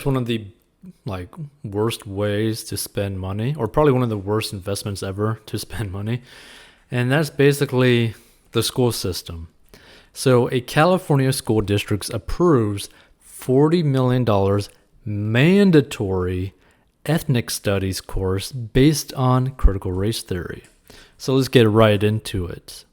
one of the like worst ways to spend money, or probably one of the worst investments ever to spend money, and that's basically the school system. So a California school district approves $40 million mandatory ethnic studies course based on critical race theory. So let's get right into it.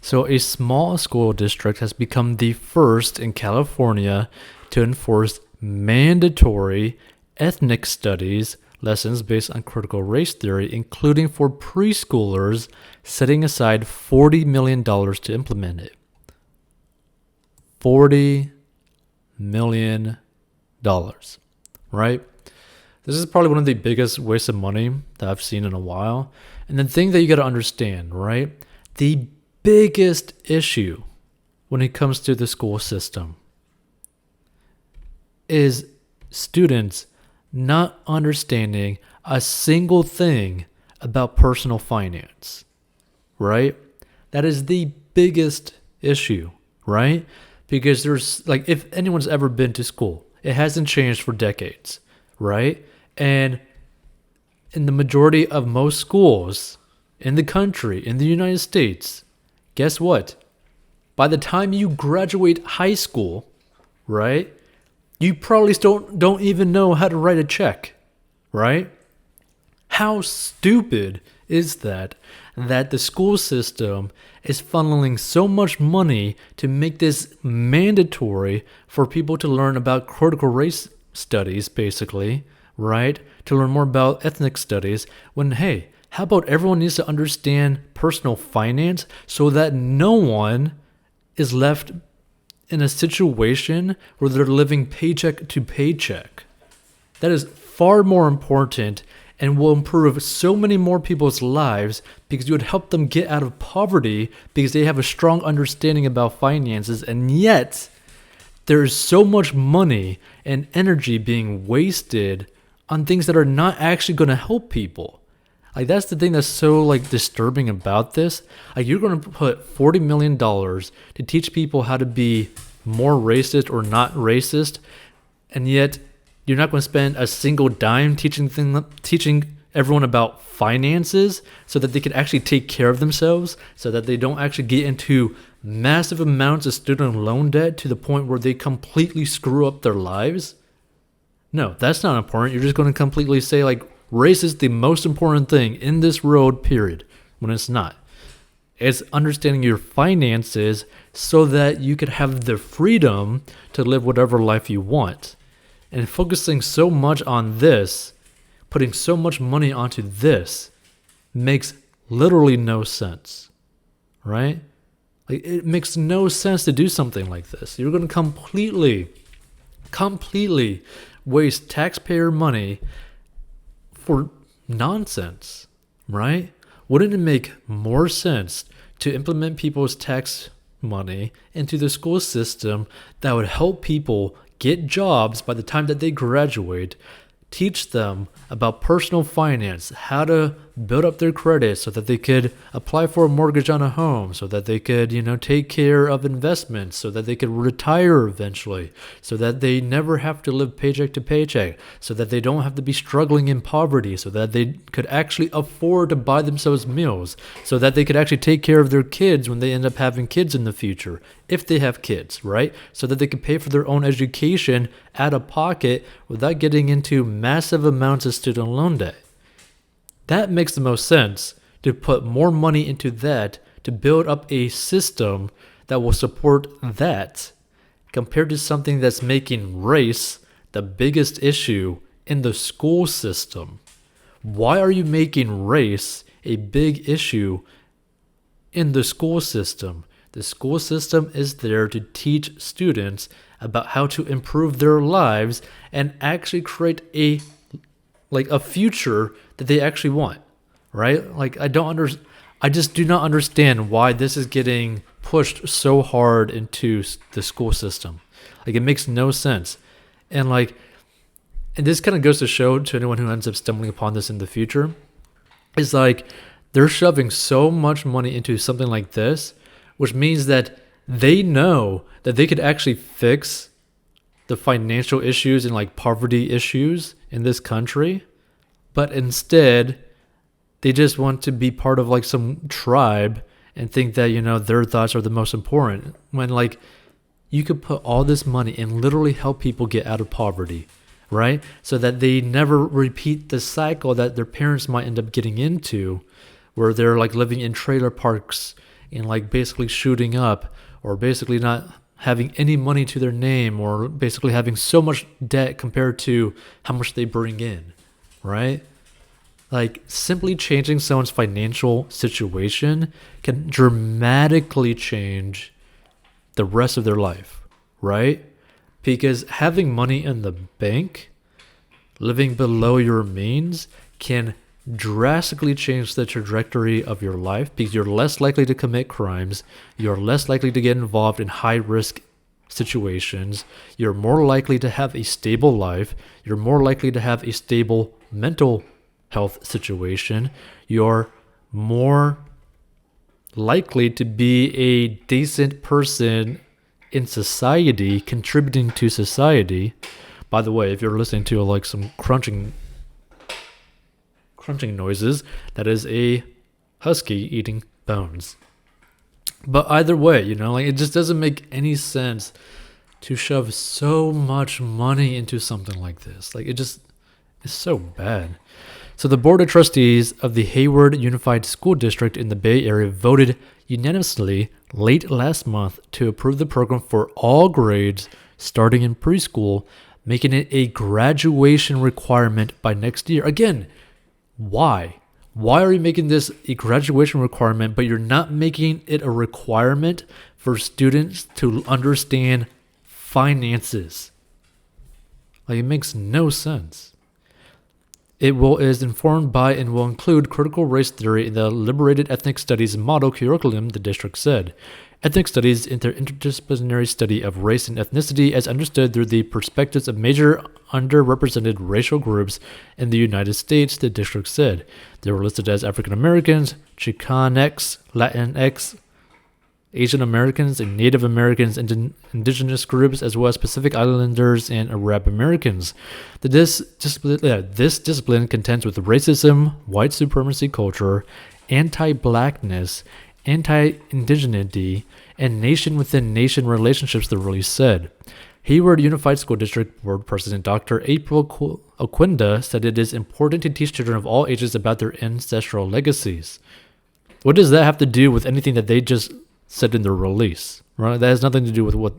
So a small school district has become the first in California to enforce mandatory ethnic studies lessons based on critical race theory, including for preschoolers, setting aside $40 million to implement it. $40 million, right? This is probably one of the biggest wastes of money that I've seen in a while. And the thing that you got to understand, right? The biggest issue when it comes to the school system is students not understanding a single thing about personal finance, right? That is the biggest issue, right? Because there's like, if anyone's ever been to school, it hasn't changed for decades, right? And in the majority of most schools in the country, in the United States, guess what? By the time you graduate high school, right, you probably still don't even know how to write a check, right? How stupid is that the school system is funneling so much money to make this mandatory for people to learn about critical race studies, basically, right? To learn more about ethnic studies when, hey, how about everyone needs to understand personal finance so that no one is left in a situation where they're living paycheck to paycheck? That is far more important and will improve so many more people's lives because you would help them get out of poverty because they have a strong understanding about finances. And yet, there is so much money and energy being wasted on things that are not actually going to help people. Like, that's the thing that's so like disturbing about this. Like, you're going to put $40 million to teach people how to be more racist or not racist, and yet you're not going to spend a single dime teaching everyone about finances so that they can actually take care of themselves, so that they don't actually get into massive amounts of student loan debt to the point where they completely screw up their lives. No, that's not important. You're just going to completely say like race is the most important thing in this world, period, when it's not. It's understanding your finances so that you could have the freedom to live whatever life you want. And focusing so much on this, putting so much money onto this, makes literally no sense, right? Like, it makes no sense to do something like this. You're going to completely waste taxpayer money for nonsense, right? Wouldn't it make more sense to implement people's tax money into the school system that would help people get jobs by the time that they graduate, teach them about personal finance, how to build up their credit so that they could apply for a mortgage on a home, so that they could, take care of investments, so that they could retire eventually, so that they never have to live paycheck to paycheck, so that they don't have to be struggling in poverty, so that they could actually afford to buy themselves meals, so that they could actually take care of their kids when they end up having kids in the future, if they have kids, right? So that they could pay for their own education out of pocket without getting into massive amounts of student loan debt. That makes the most sense, to put more money into that to build up a system that will support that, compared to something that's making race the biggest issue in the school system. Why are you making race a big issue in the school system? The school system is there to teach students about how to improve their lives and actually create a future that they actually want, right? Like, I just do not understand why this is getting pushed so hard into the school system. Like, it makes no sense. And this kind of goes to show to anyone who ends up stumbling upon this in the future, is like, they're shoving so much money into something like this, which means that they know that they could actually fix the financial issues and like poverty issues in this country, but instead they just want to be part of like some tribe and think that, their thoughts are the most important, when like you could put all this money and literally help people get out of poverty, right? So that they never repeat the cycle that their parents might end up getting into, where they're like living in trailer parks and like basically shooting up, or basically not having any money to their name, or basically having so much debt compared to how much they bring in, right? Like simply changing someone's financial situation can dramatically change the rest of their life, right? Because having money in the bank, living below your means, can drastically change the trajectory of your life, because you're less likely to commit crimes, you're less likely to get involved in high risk situations, you're more likely to have a stable life, you're more likely to have a stable mental health situation, you're more likely to be a decent person in society, contributing to society. By the way, if you're listening to like some crunching noises, that is a husky eating bones. But either way, like it just doesn't make any sense to shove so much money into something like this. Like it's so bad. So the Board of Trustees of the Hayward Unified School District in the Bay Area voted unanimously late last month to approve the program for all grades starting in preschool, making it a graduation requirement by next year. Again, why? Why are you making this a graduation requirement, but you're not making it a requirement for students to understand finances? Like, it makes no sense. It is informed by and will include critical race theory in the Liberated Ethnic Studies model curriculum, the district said. Ethnic studies is the interdisciplinary study of race and ethnicity as understood through the perspectives of major underrepresented racial groups in the United States, the district said. They were listed as African Americans, Chicanx, Latinx, Asian Americans, and Native Americans, and indigenous groups, as well as Pacific Islanders and Arab Americans. This discipline contends with racism, white supremacy culture, anti-blackness, anti-indigeneity, and nation-within-nation relationships, the release said. Hayward Unified School District Board President Dr. April Oquenda said it is important to teach children of all ages about their ancestral legacies. What does that have to do with anything that they just said in the release? Right? That has nothing to do with what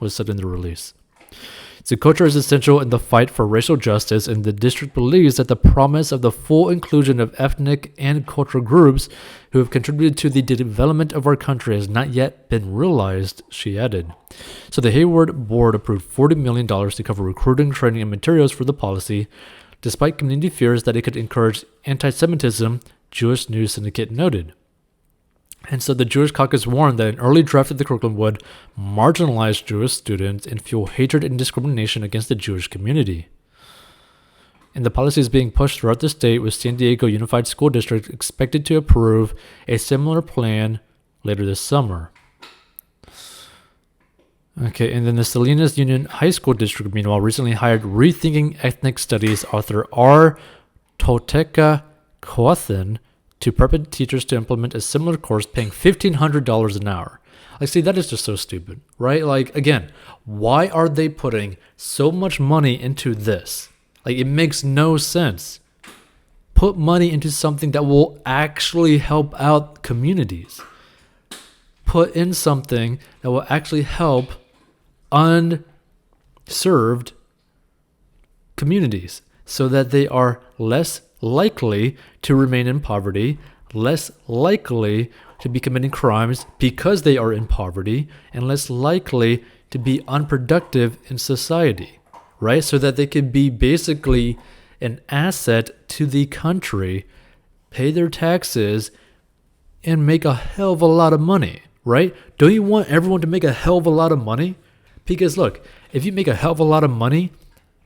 was said in the release. So culture is essential in the fight for racial justice, and the district believes that the promise of the full inclusion of ethnic and cultural groups who have contributed to the development of our country has not yet been realized, she added. So the Hayward Board approved $40 million to cover recruiting, training, and materials for the policy, despite community fears that it could encourage anti-Semitism, Jewish News Syndicate noted. And so the Jewish Caucus warned that an early draft of the curriculum would marginalize Jewish students and fuel hatred and discrimination against the Jewish community. And the policy is being pushed throughout the state, with San Diego Unified School District expected to approve a similar plan later this summer. Okay, and then the Salinas Union High School District, meanwhile, recently hired Rethinking Ethnic Studies author R. Tolteca Coathan to prepare teachers to implement a similar course, paying $1,500 an hour. Like, see, that is just so stupid, right? Like, again, why are they putting so much money into this? Like, it makes no sense. Put money into something that will actually help out communities. Put in something that will actually help unserved communities so that they are less likely to remain in poverty, less likely to be committing crimes because they are in poverty, and less likely to be unproductive in society, right? So that they could be basically an asset to the country, pay their taxes, and make a hell of a lot of money, right? Don't you want everyone to make a hell of a lot of money? Because look, if you make a hell of a lot of money,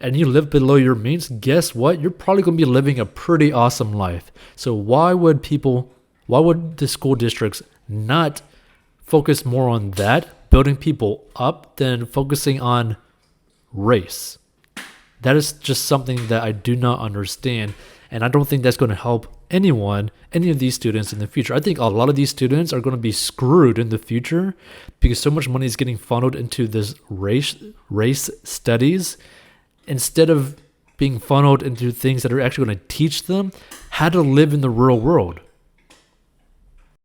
and you live below your means, guess what? You're probably going to be living a pretty awesome life. So why would the school districts not focus more on that, building people up, than focusing on race. That is just something that I do not understand. And I don't think that's going to help anyone, any of these students in the future. I think a lot of these students are going to be screwed in the future because so much money is getting funneled into this race studies instead of being funneled into things that are actually going to teach them how to live in the real world.